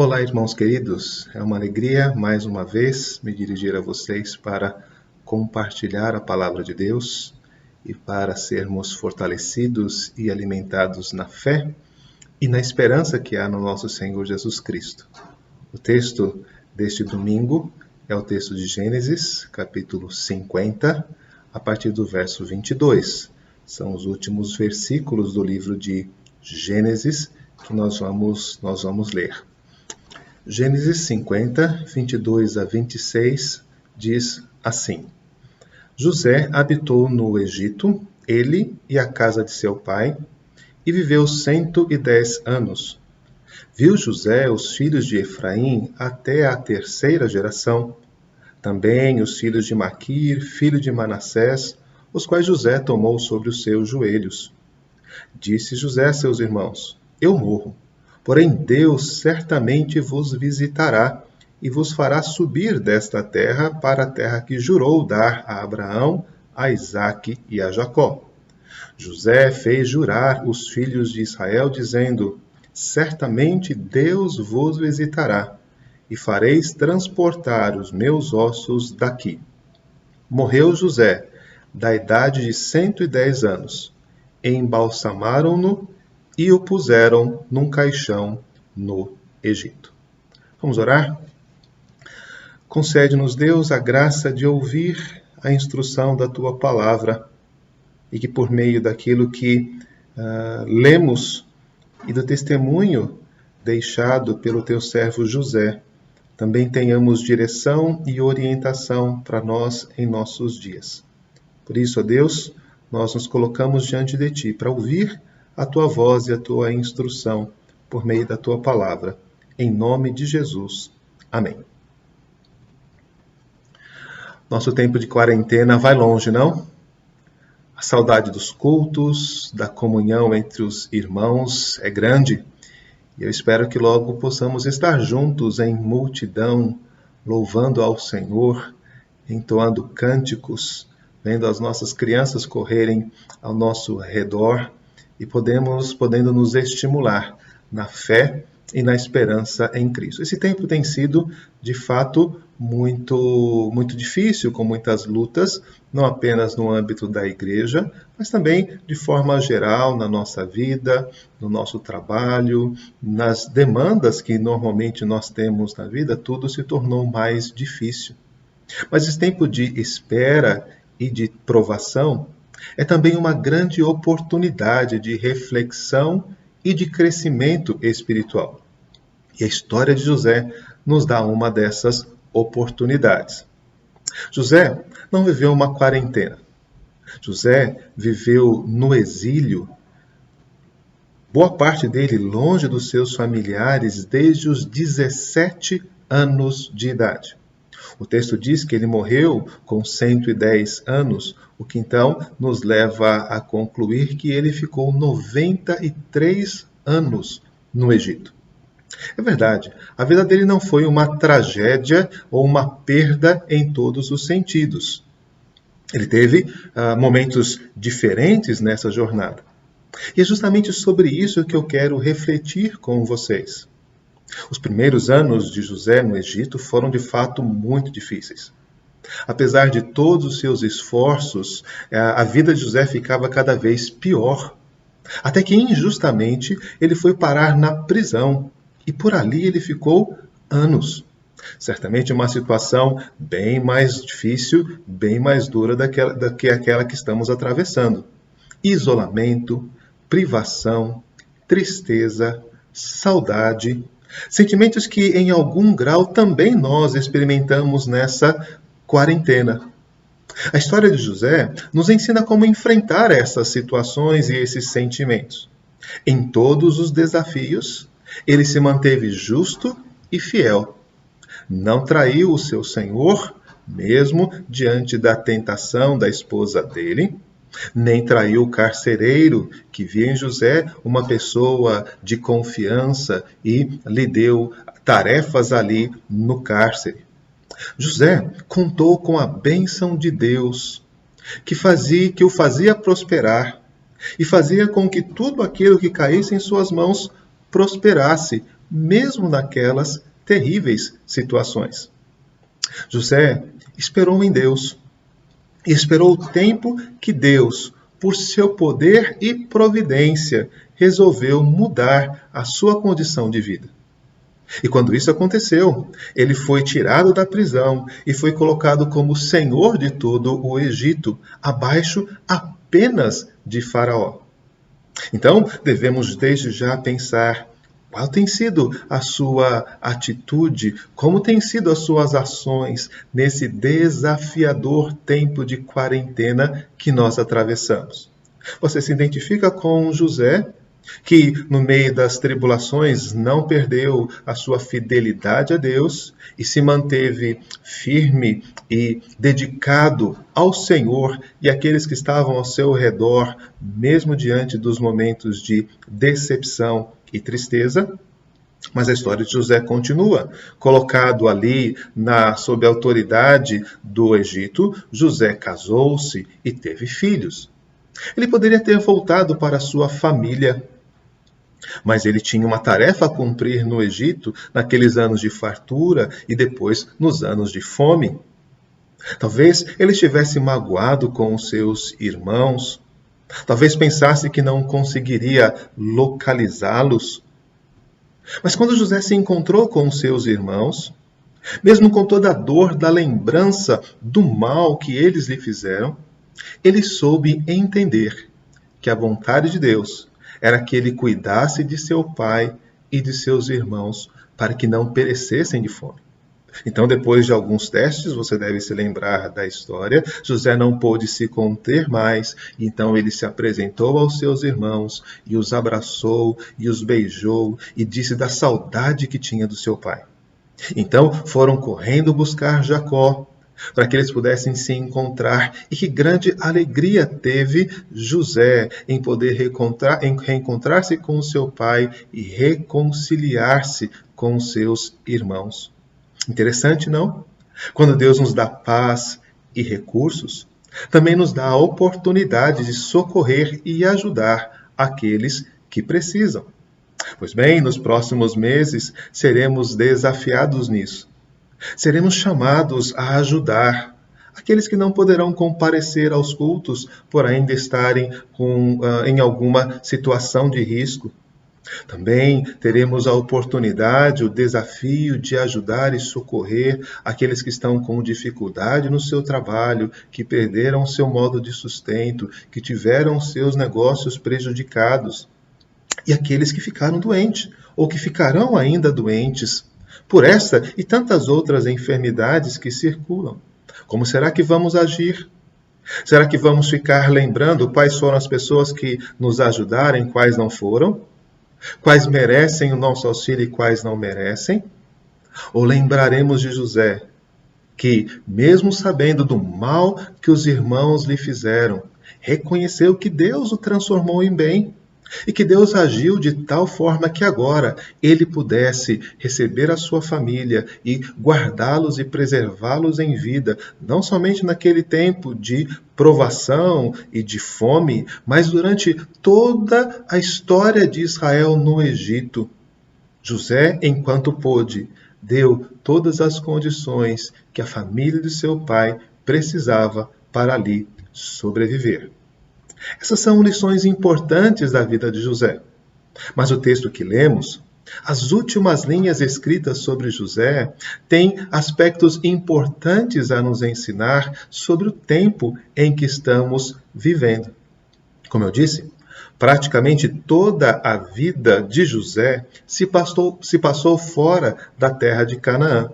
Olá, irmãos queridos. É uma alegria, mais uma vez, me dirigir a vocês para compartilhar a palavra de Deus e para sermos fortalecidos e alimentados na fé e na esperança que há no nosso Senhor Jesus Cristo. O texto deste domingo é o texto de Gênesis, capítulo 50, a partir do verso 22. São os últimos versículos do livro de Gênesis que nós vamos ler. Gênesis 50, 22 a 26, diz assim: José habitou no Egito, ele e a casa de seu pai, e viveu 110 anos. Viu José os filhos de Efraim até a terceira geração, também os filhos de Maquir, filho de Manassés, os quais José tomou sobre os seus joelhos. Disse José a seus irmãos: Eu morro. Porém, Deus certamente vos visitará e vos fará subir desta terra para a terra que jurou dar a Abraão, a Isaque e a Jacó. José fez jurar os filhos de Israel, dizendo: Certamente Deus vos visitará e fareis transportar os meus ossos daqui. Morreu José, da idade de 110 anos. Embalsamaram-no e o puseram num caixão no Egito. Vamos orar? Concede-nos, Deus, a graça de ouvir a instrução da Tua palavra e que por meio daquilo que lemos e do testemunho deixado pelo Teu servo José, também tenhamos direção e orientação para nós em nossos dias. Por isso, ó Deus, nós nos colocamos diante de Ti para ouvir a Tua voz e a Tua instrução por meio da Tua palavra. Em nome de Jesus. Amém. Nosso tempo de quarentena vai longe, não? A saudade dos cultos, da comunhão entre os irmãos é grande. E eu espero que logo possamos estar juntos em multidão, louvando ao Senhor, entoando cânticos, vendo as nossas crianças correrem ao nosso redor, e podendo nos estimular na fé e na esperança em Cristo. Esse tempo tem sido, de fato, muito difícil, com muitas lutas, não apenas no âmbito da igreja, mas também de forma geral na nossa vida, no nosso trabalho, nas demandas que normalmente nós temos na vida, tudo se tornou mais difícil. Mas esse tempo de espera e de provação é também uma grande oportunidade de reflexão e de crescimento espiritual. E a história de José nos dá uma dessas oportunidades. José não viveu uma quarentena. José viveu no exílio, boa parte dele longe dos seus familiares desde os 17 anos de idade. O texto diz que ele morreu com 110 anos, o que então nos leva a concluir que ele ficou 93 anos no Egito. É verdade, a vida dele não foi uma tragédia ou uma perda em todos os sentidos. Ele teve momentos diferentes nessa jornada. E é justamente sobre isso que eu quero refletir com vocês. Os primeiros anos de José no Egito foram de fato muito difíceis. Apesar de todos os seus esforços, a vida de José ficava cada vez pior. Até que injustamente ele foi parar na prisão e por ali ele ficou anos. Certamente uma situação bem mais difícil, bem mais dura do que aquela que estamos atravessando. Isolamento, privação, tristeza, saudade. Sentimentos que, em algum grau, também nós experimentamos nessa quarentena. A história de José nos ensina como enfrentar essas situações e esses sentimentos. Em todos os desafios, ele se manteve justo e fiel. Não traiu o seu senhor, mesmo diante da tentação da esposa dele, nem traiu o carcereiro, que via em José uma pessoa de confiança e lhe deu tarefas ali no cárcere. José contou com a bênção de Deus, que o fazia prosperar e fazia com que tudo aquilo que caísse em suas mãos prosperasse mesmo naquelas terríveis situações. José esperou em Deus e esperou o tempo que Deus, por seu poder e providência, resolveu mudar a sua condição de vida. E quando isso aconteceu, ele foi tirado da prisão e foi colocado como senhor de todo o Egito, abaixo apenas de Faraó. Então, devemos desde já pensar qual tem sido a sua atitude, como têm sido as suas ações nesse desafiador tempo de quarentena que nós atravessamos. Você se identifica com José, que no meio das tribulações não perdeu a sua fidelidade a Deus e se manteve firme e dedicado ao Senhor e àqueles que estavam ao seu redor, mesmo diante dos momentos de decepção e tristeza? Mas a história de José continua. Colocado ali sob a autoridade do Egito, José casou-se e teve filhos. Ele poderia ter voltado para a sua família, mas ele tinha uma tarefa a cumprir no Egito, naqueles anos de fartura e depois nos anos de fome. Talvez ele estivesse magoado com os seus irmãos, talvez pensasse que não conseguiria localizá-los. Mas quando José se encontrou com os seus irmãos, mesmo com toda a dor da lembrança do mal que eles lhe fizeram, ele soube entender que a vontade de Deus era que ele cuidasse de seu pai e de seus irmãos para que não perecessem de fome. Então, depois de alguns testes, você deve se lembrar da história, José não pôde se conter mais, então ele se apresentou aos seus irmãos e os abraçou e os beijou e disse da saudade que tinha do seu pai. Então foram correndo buscar Jacó, para que eles pudessem se encontrar, e que grande alegria teve José em poder reencontrar-se com o seu pai e reconciliar-se com os seus irmãos. Interessante, não? Quando Deus nos dá paz e recursos, também nos dá a oportunidade de socorrer e ajudar aqueles que precisam. Pois bem, nos próximos meses seremos desafiados nisso. Seremos chamados a ajudar aqueles que não poderão comparecer aos cultos por ainda estarem em alguma situação de risco. Também teremos a oportunidade, o desafio de ajudar e socorrer aqueles que estão com dificuldade no seu trabalho, que perderam seu modo de sustento, que tiveram seus negócios prejudicados, e aqueles que ficaram doentes ou que ficarão ainda doentes por esta e tantas outras enfermidades que circulam. Como será que vamos agir? Será que vamos ficar lembrando quais foram as pessoas que nos ajudaram e quais não foram? Quais merecem o nosso auxílio e quais não merecem? Ou lembraremos de José, que, mesmo sabendo do mal que os irmãos lhe fizeram, reconheceu que Deus o transformou em bem, e que Deus agiu de tal forma que agora ele pudesse receber a sua família e guardá-los e preservá-los em vida, não somente naquele tempo de provação e de fome, mas durante toda a história de Israel no Egito. José, enquanto pôde, deu todas as condições que a família de seu pai precisava para ali sobreviver. Essas são lições importantes da vida de José. Mas o texto que lemos, as últimas linhas escritas sobre José, têm aspectos importantes a nos ensinar sobre o tempo em que estamos vivendo. Como eu disse, praticamente toda a vida de José se passou fora da terra de Canaã.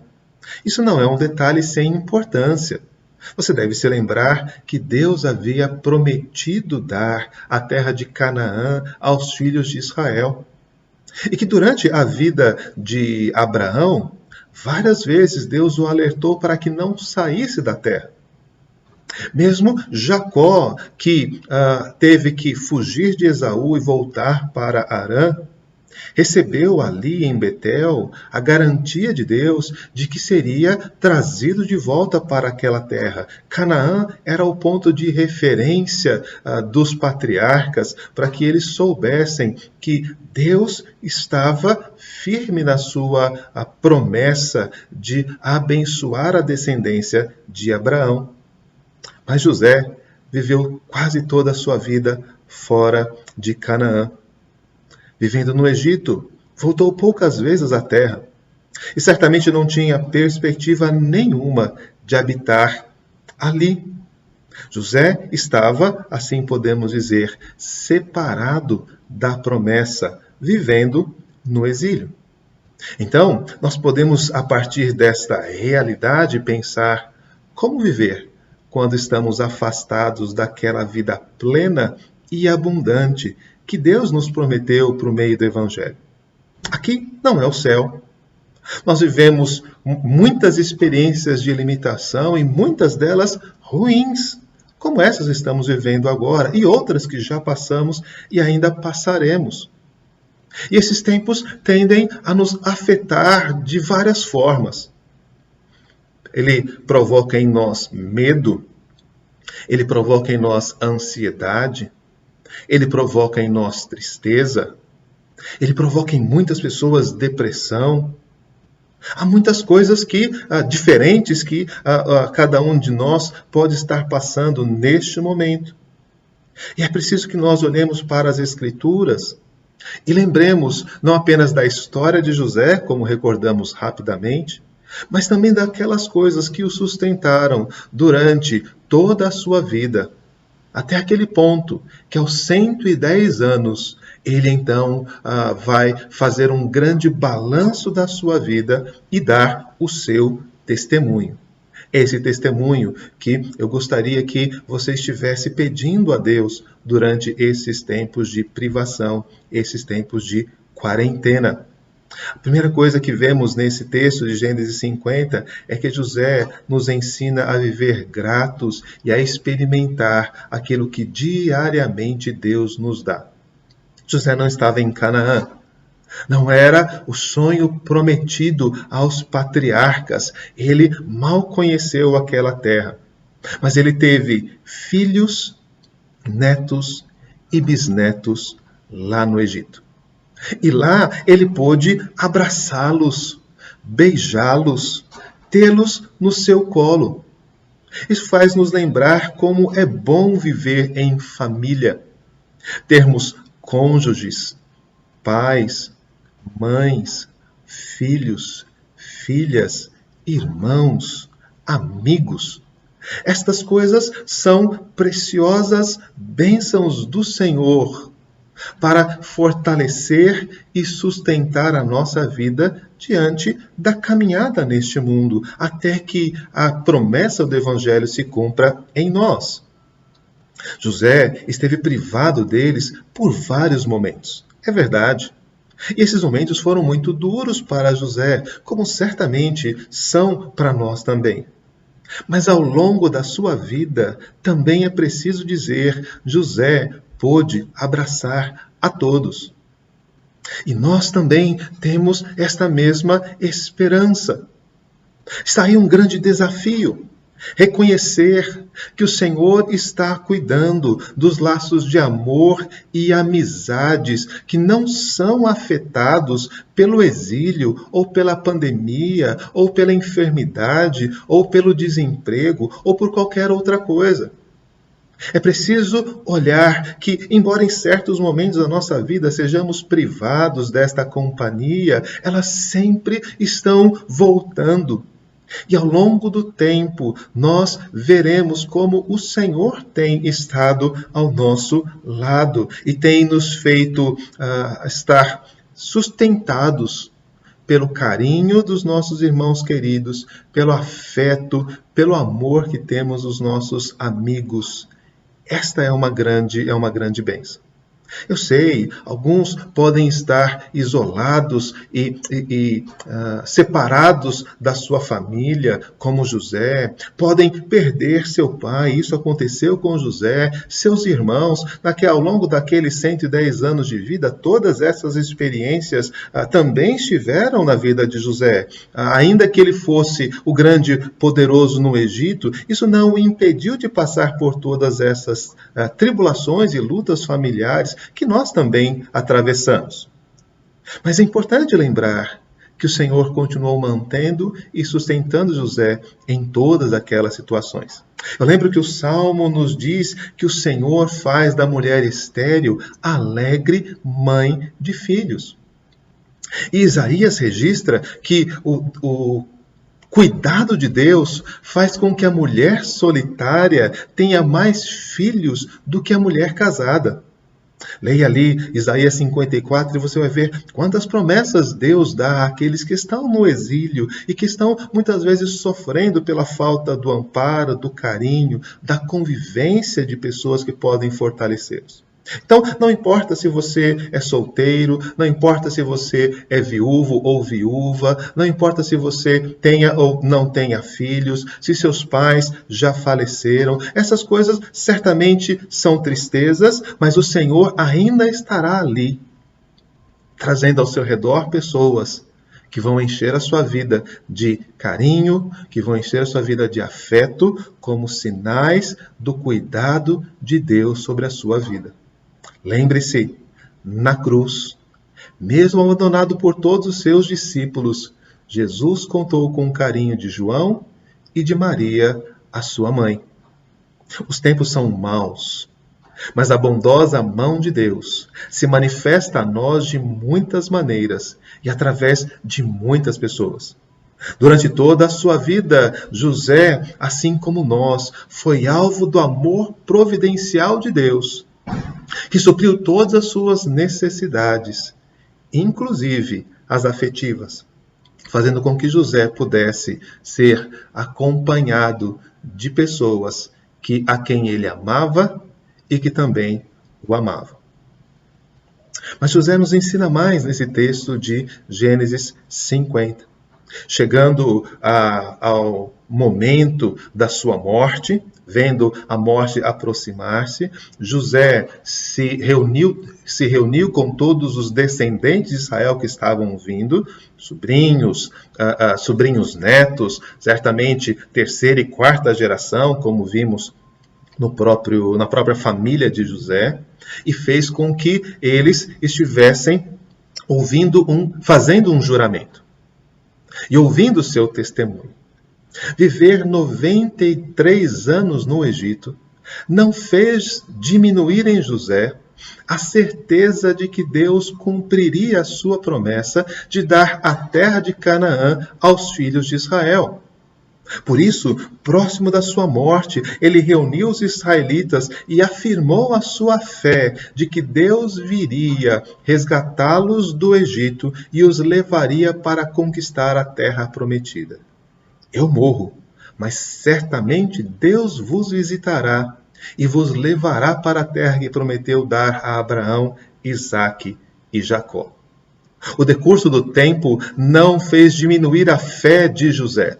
Isso não é um detalhe sem importância. Você deve se lembrar que Deus havia prometido dar a terra de Canaã aos filhos de Israel. E que durante a vida de Abraão, várias vezes Deus o alertou para que não saísse da terra. Mesmo Jacó, que teve que fugir de Esaú e voltar para Harã, recebeu ali em Betel a garantia de Deus de que seria trazido de volta para aquela terra. Canaã era o ponto de referência dos patriarcas para que eles soubessem que Deus estava firme na sua promessa de abençoar a descendência de Abraão. Mas José viveu quase toda a sua vida fora de Canaã. Vivendo no Egito, voltou poucas vezes à terra e certamente não tinha perspectiva nenhuma de habitar ali. José estava, assim podemos dizer, separado da promessa, vivendo no exílio. Então, nós podemos, a partir desta realidade, pensar como viver quando estamos afastados daquela vida plena e abundante que Deus nos prometeu por meio do Evangelho. Aqui não é o céu. Nós vivemos muitas experiências de limitação e muitas delas ruins, como essas estamos vivendo agora, e outras que já passamos e ainda passaremos. E esses tempos tendem a nos afetar de várias formas. Ele provoca em nós medo, ele provoca em nós ansiedade, ele provoca em nós tristeza, ele provoca em muitas pessoas depressão. Há muitas coisas diferentes que cada um de nós pode estar passando neste momento. E é preciso que nós olhemos para as Escrituras e lembremos não apenas da história de José, como recordamos rapidamente, mas também daquelas coisas que o sustentaram durante toda a sua vida, até aquele ponto que aos 110 anos, ele então vai fazer um grande balanço da sua vida e dar o seu testemunho. Esse testemunho que eu gostaria que você estivesse pedindo a Deus durante esses tempos de privação, esses tempos de quarentena. A primeira coisa que vemos nesse texto de Gênesis 50 é que José nos ensina a viver gratos e a experimentar aquilo que diariamente Deus nos dá. José não estava em Canaã. Não era o sonho prometido aos patriarcas. Ele mal conheceu aquela terra. Mas ele teve filhos, netos e bisnetos lá no Egito. E lá ele pôde abraçá-los, beijá-los, tê-los no seu colo. Isso faz nos lembrar como é bom viver em família. Termos cônjuges, pais, mães, filhos, filhas, irmãos, amigos. Estas coisas são preciosas bênçãos do Senhor para fortalecer e sustentar a nossa vida diante da caminhada neste mundo, até que a promessa do Evangelho se cumpra em nós. José esteve privado deles por vários momentos. É verdade. E esses momentos foram muito duros para José, como certamente são para nós também. Mas ao longo da sua vida, também é preciso dizer, José pôde abraçar a todos. E nós também temos esta mesma esperança. Está aí um grande desafio. Reconhecer que o Senhor está cuidando dos laços de amor e amizades que não são afetados pelo exílio, ou pela pandemia, ou pela enfermidade, ou pelo desemprego, ou por qualquer outra coisa. É preciso olhar que, embora em certos momentos da nossa vida sejamos privados desta companhia, elas sempre estão voltando. E ao longo do tempo, nós veremos como o Senhor tem estado ao nosso lado e tem nos feito estar sustentados pelo carinho dos nossos irmãos queridos, pelo afeto, pelo amor que temos dos nossos amigos. Esta é uma grande bênção. Eu sei, alguns podem estar isolados e separados da sua família, como José, podem perder seu pai, isso aconteceu com José, seus irmãos, ao longo daqueles 110 anos de vida, todas essas experiências também estiveram na vida de José. Ainda que ele fosse o grande poderoso no Egito, isso não o impediu de passar por todas essas tribulações e lutas familiares que nós também atravessamos. Mas é importante lembrar que o Senhor continuou mantendo e sustentando José em todas aquelas situações. Eu lembro que o Salmo nos diz que o Senhor faz da mulher estéril alegre mãe de filhos. E Isaías registra que o cuidado de Deus faz com que a mulher solitária tenha mais filhos do que a mulher casada. Leia ali Isaías 54 e você vai ver quantas promessas Deus dá àqueles que estão no exílio e que estão muitas vezes sofrendo pela falta do amparo, do carinho, da convivência de pessoas que podem fortalecê-los. Então, não importa se você é solteiro, não importa se você é viúvo ou viúva, não importa se você tenha ou não tenha filhos, se seus pais já faleceram, essas coisas certamente são tristezas, mas o Senhor ainda estará ali, trazendo ao seu redor pessoas que vão encher a sua vida de carinho, que vão encher a sua vida de afeto, como sinais do cuidado de Deus sobre a sua vida. Lembre-se, na cruz, mesmo abandonado por todos os seus discípulos, Jesus contou com o carinho de João e de Maria, a sua mãe. Os tempos são maus, mas a bondosa mão de Deus se manifesta a nós de muitas maneiras e através de muitas pessoas. Durante toda a sua vida, José, assim como nós, foi alvo do amor providencial de Deus, que supriu todas as suas necessidades, inclusive as afetivas, fazendo com que José pudesse ser acompanhado de pessoas a quem ele amava e que também o amavam. Mas José nos ensina mais nesse texto de Gênesis 50. Chegando ao momento da sua morte, vendo a morte aproximar-se, José se reuniu com todos os descendentes de Israel que estavam vindo, sobrinhos netos, certamente terceira e quarta geração, como vimos na própria família de José, e fez com que eles estivessem fazendo um juramento e ouvindo o seu testemunho. Viver 93 anos no Egito não fez diminuir em José a certeza de que Deus cumpriria a sua promessa de dar a terra de Canaã aos filhos de Israel. Por isso, próximo da sua morte, ele reuniu os israelitas e afirmou a sua fé de que Deus viria resgatá-los do Egito e os levaria para conquistar a terra prometida. Eu morro, mas certamente Deus vos visitará e vos levará para a terra que prometeu dar a Abraão, Isaque e Jacó. O decurso do tempo não fez diminuir a fé de José.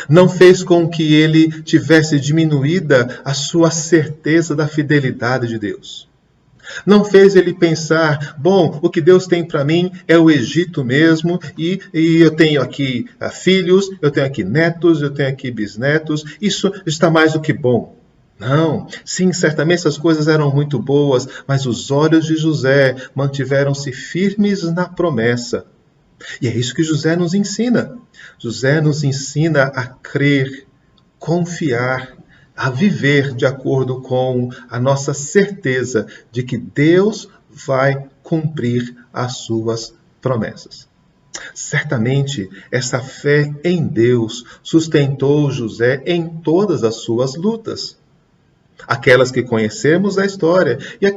Não fez com que ele tivesse diminuída a sua certeza da fidelidade de Deus. Não fez ele pensar, bom, o que Deus tem para mim é o Egito mesmo, e eu tenho aqui filhos, eu tenho aqui netos, eu tenho aqui bisnetos, isso está mais do que bom. Não, sim, certamente essas coisas eram muito boas, mas os olhos de José mantiveram-se firmes na promessa. E é isso que José nos ensina. José nos ensina a crer, confiar, a viver de acordo com a nossa certeza de que Deus vai cumprir as suas promessas. Certamente, essa fé em Deus sustentou José em todas as suas lutas. Aquelas que conhecemos da história e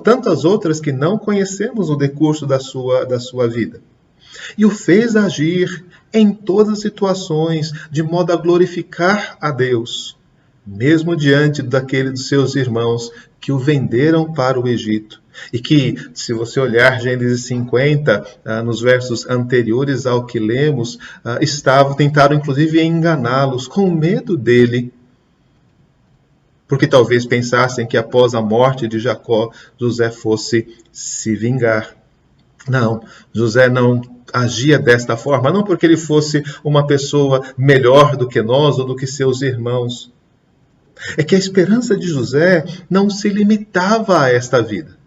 tantas outras que não conhecemos no decurso da sua vida. E o fez agir em todas as situações de modo a glorificar a Deus, mesmo diante daquele dos seus irmãos que o venderam para o Egito. E que, se você olhar Gênesis 50, nos versos anteriores ao que lemos, tentaram inclusive enganá-los com medo dele, porque talvez pensassem que após a morte de Jacó, José fosse se vingar. Não, José não agia desta forma, não porque ele fosse uma pessoa melhor do que nós ou do que seus irmãos. É que a esperança de José não se limitava a esta vida.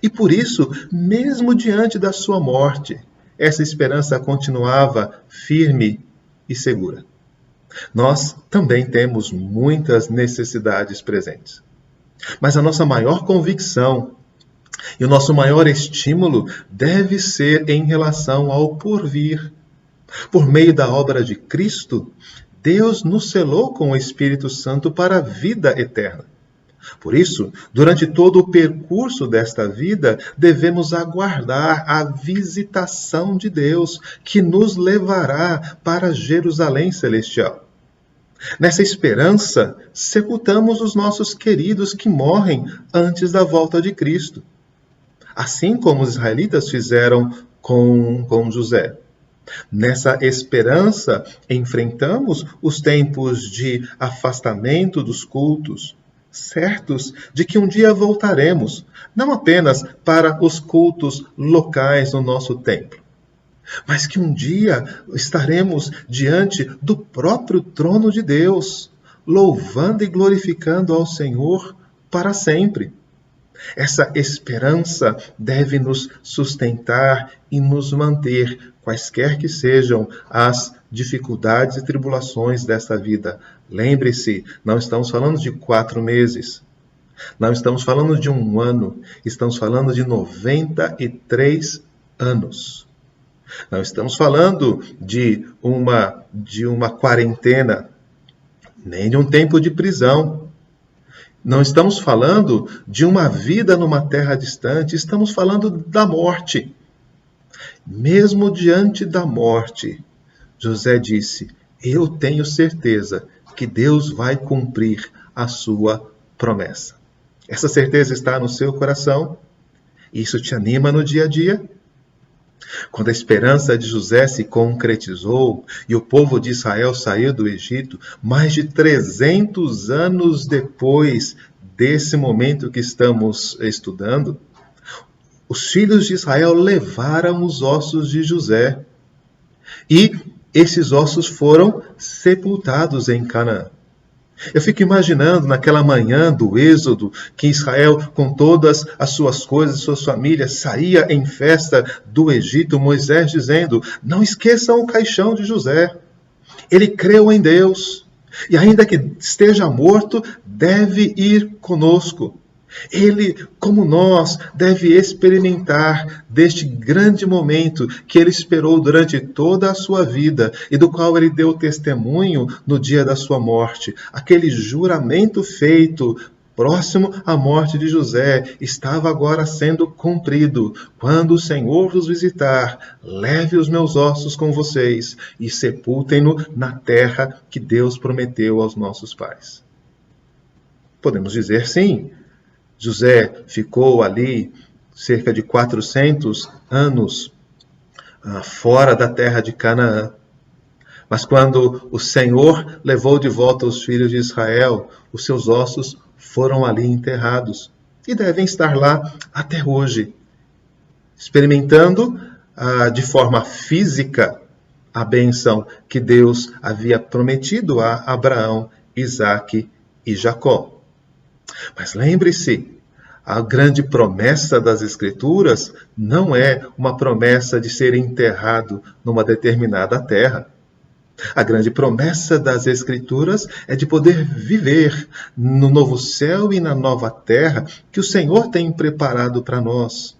E por isso, mesmo diante da sua morte, essa esperança continuava firme e segura. Nós também temos muitas necessidades presentes. Mas a nossa maior convicção e o nosso maior estímulo deve ser em relação ao porvir. Por meio da obra de Cristo, Deus nos selou com o Espírito Santo para a vida eterna. Por isso, durante todo o percurso desta vida, devemos aguardar a visitação de Deus, que nos levará para Jerusalém celestial. Nessa esperança, sepultamos os nossos queridos que morrem antes da volta de Cristo, assim como os israelitas fizeram com José. Nessa esperança, enfrentamos os tempos de afastamento dos cultos, certos de que um dia voltaremos, não apenas para os cultos locais no nosso templo, mas que um dia estaremos diante do próprio trono de Deus, louvando e glorificando ao Senhor para sempre. Essa esperança deve nos sustentar e nos manter, quaisquer que sejam as dificuldades e tribulações desta vida. Lembre-se, não estamos falando de 4 meses, não estamos falando de 1 ano, estamos falando de 93 anos. Não estamos falando de uma quarentena, nem de um tempo de prisão. Não estamos falando de uma vida numa terra distante, estamos falando da morte. Mesmo diante da morte, José disse: eu tenho certeza que Deus vai cumprir a sua promessa. Essa certeza está no seu coração? Isso te anima no dia a dia? Quando a esperança de José se concretizou e o povo de Israel saiu do Egito, mais de 300 anos depois desse momento que estamos estudando, os filhos de Israel levaram os ossos de José e esses ossos foram sepultados em Canaã. Eu fico imaginando naquela manhã do Êxodo, que Israel, com todas as suas coisas, suas famílias, saía em festa do Egito, Moisés dizendo: não esqueçam o caixão de José. Ele creu em Deus, e ainda que esteja morto, deve ir conosco. Ele, como nós, deve experimentar deste grande momento que ele esperou durante toda a sua vida e do qual ele deu testemunho no dia da sua morte. Aquele juramento feito próximo à morte de José estava agora sendo cumprido. Quando o Senhor vos visitar, leve os meus ossos com vocês e sepultem-no na terra que Deus prometeu aos nossos pais. Podemos dizer sim, José ficou ali cerca de 400 anos fora da terra de Canaã. Mas quando o Senhor levou de volta os filhos de Israel, os seus ossos foram ali enterrados e devem estar lá até hoje, experimentando de forma física a bênção que Deus havia prometido a Abraão, Isaque e Jacó. Mas lembre-se, a grande promessa das Escrituras não é uma promessa de ser enterrado numa determinada terra. A grande promessa das Escrituras é de poder viver no novo céu e na nova terra que o Senhor tem preparado para nós.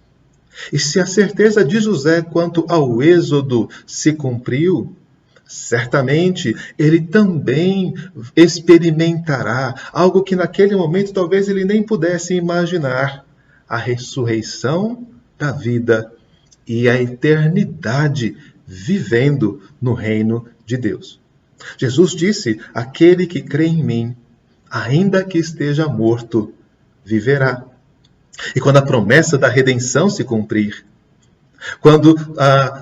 E se a certeza de José quanto ao Êxodo se cumpriu, certamente ele também experimentará algo que naquele momento talvez ele nem pudesse imaginar: a ressurreição da vida e a eternidade vivendo no reino de Deus. Jesus disse: aquele que crê em mim, ainda que esteja morto, viverá. E quando a promessa da redenção se cumprir, quando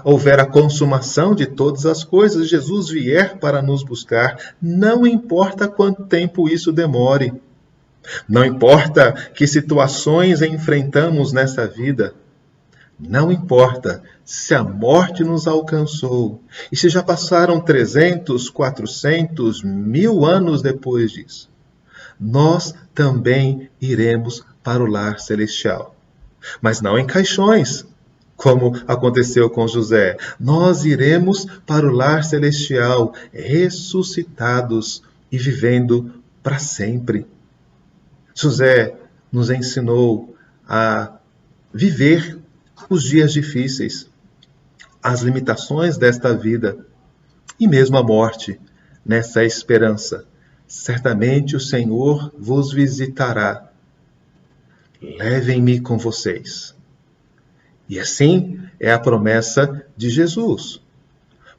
houver a consumação de todas as coisas, Jesus vier para nos buscar, não importa quanto tempo isso demore, não importa que situações enfrentamos nessa vida, não importa se a morte nos alcançou e se já passaram 300, 400, 1000 anos depois disso, nós também iremos para o lar celestial. Mas não em caixões, como aconteceu com José. Nós iremos para o lar celestial, ressuscitados e vivendo para sempre. José nos ensinou a viver os dias difíceis, as limitações desta vida e mesmo a morte, nessa esperança. Certamente o Senhor vos visitará. Levem-me com vocês. E assim é a promessa de Jesus.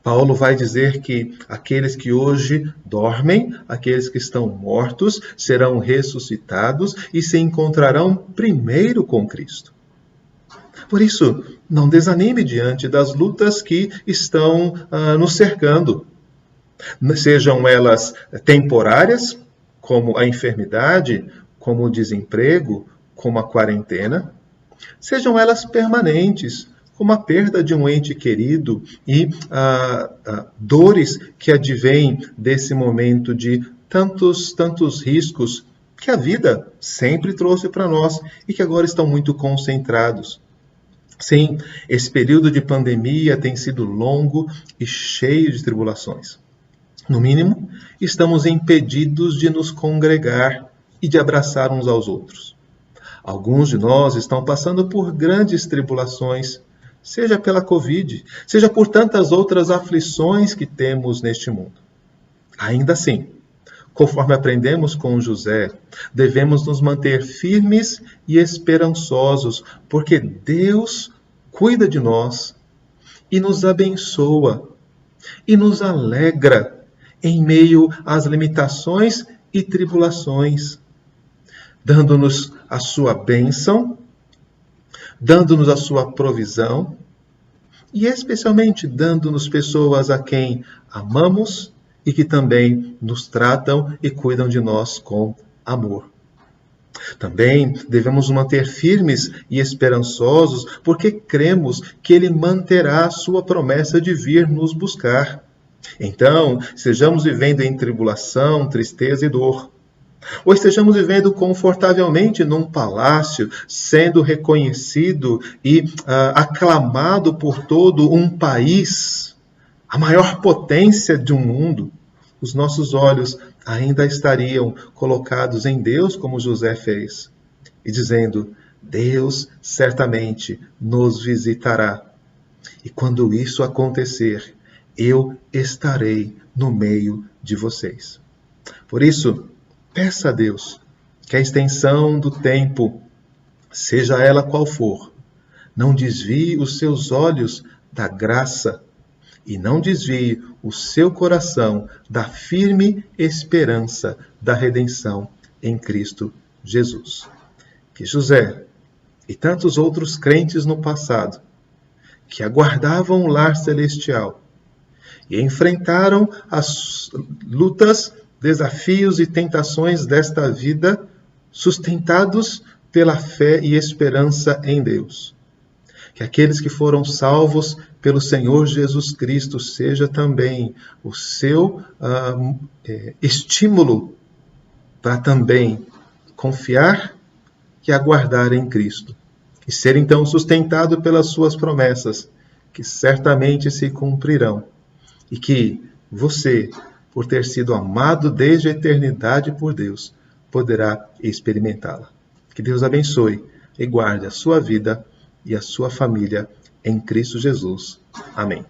Paulo vai dizer que aqueles que hoje dormem, aqueles que estão mortos, serão ressuscitados e se encontrarão primeiro com Cristo. Por isso, não desanime diante das lutas que estão nos cercando. Sejam elas temporárias, como a enfermidade, como o desemprego, como a quarentena, sejam elas permanentes, como a perda de um ente querido e dores que advêm desse momento de tantos riscos que a vida sempre trouxe para nós e que agora estão muito concentrados. Sim, esse período de pandemia tem sido longo e cheio de tribulações. No mínimo, estamos impedidos de nos congregar e de abraçar uns aos outros. Alguns de nós estão passando por grandes tribulações, seja pela Covid, seja por tantas outras aflições que temos neste mundo. Ainda assim, conforme aprendemos com José, devemos nos manter firmes e esperançosos, porque Deus cuida de nós e nos abençoa e nos alegra em meio às limitações e tribulações, dando-nos a sua bênção, dando-nos a sua provisão e especialmente dando-nos pessoas a quem amamos e que também nos tratam e cuidam de nós com amor. Também devemos nos manter firmes e esperançosos porque cremos que Ele manterá a sua promessa de vir nos buscar. Então, estejamos vivendo em tribulação, tristeza e dor, ou estejamos vivendo confortavelmente num palácio, sendo reconhecido e aclamado por todo um país, a maior potência do mundo, os nossos olhos ainda estariam colocados em Deus, como José fez, e dizendo: Deus certamente nos visitará. E quando isso acontecer, eu estarei no meio de vocês. Por isso, peça a Deus que a extensão do tempo, seja ela qual for, não desvie os seus olhos da graça e não desvie o seu coração da firme esperança da redenção em Cristo Jesus. Que José e tantos outros crentes no passado, que aguardavam o lar celestial e enfrentaram as lutas, desafios e tentações desta vida, sustentados pela fé e esperança em Deus. Que aqueles que foram salvos pelo Senhor Jesus Cristo seja também o seu estímulo para também confiar e aguardar em Cristo. E ser então sustentado pelas suas promessas, que certamente se cumprirão. E que você, por ter sido amado desde a eternidade por Deus, poderá experimentá-la. Que Deus abençoe e guarde a sua vida e a sua família em Cristo Jesus. Amém.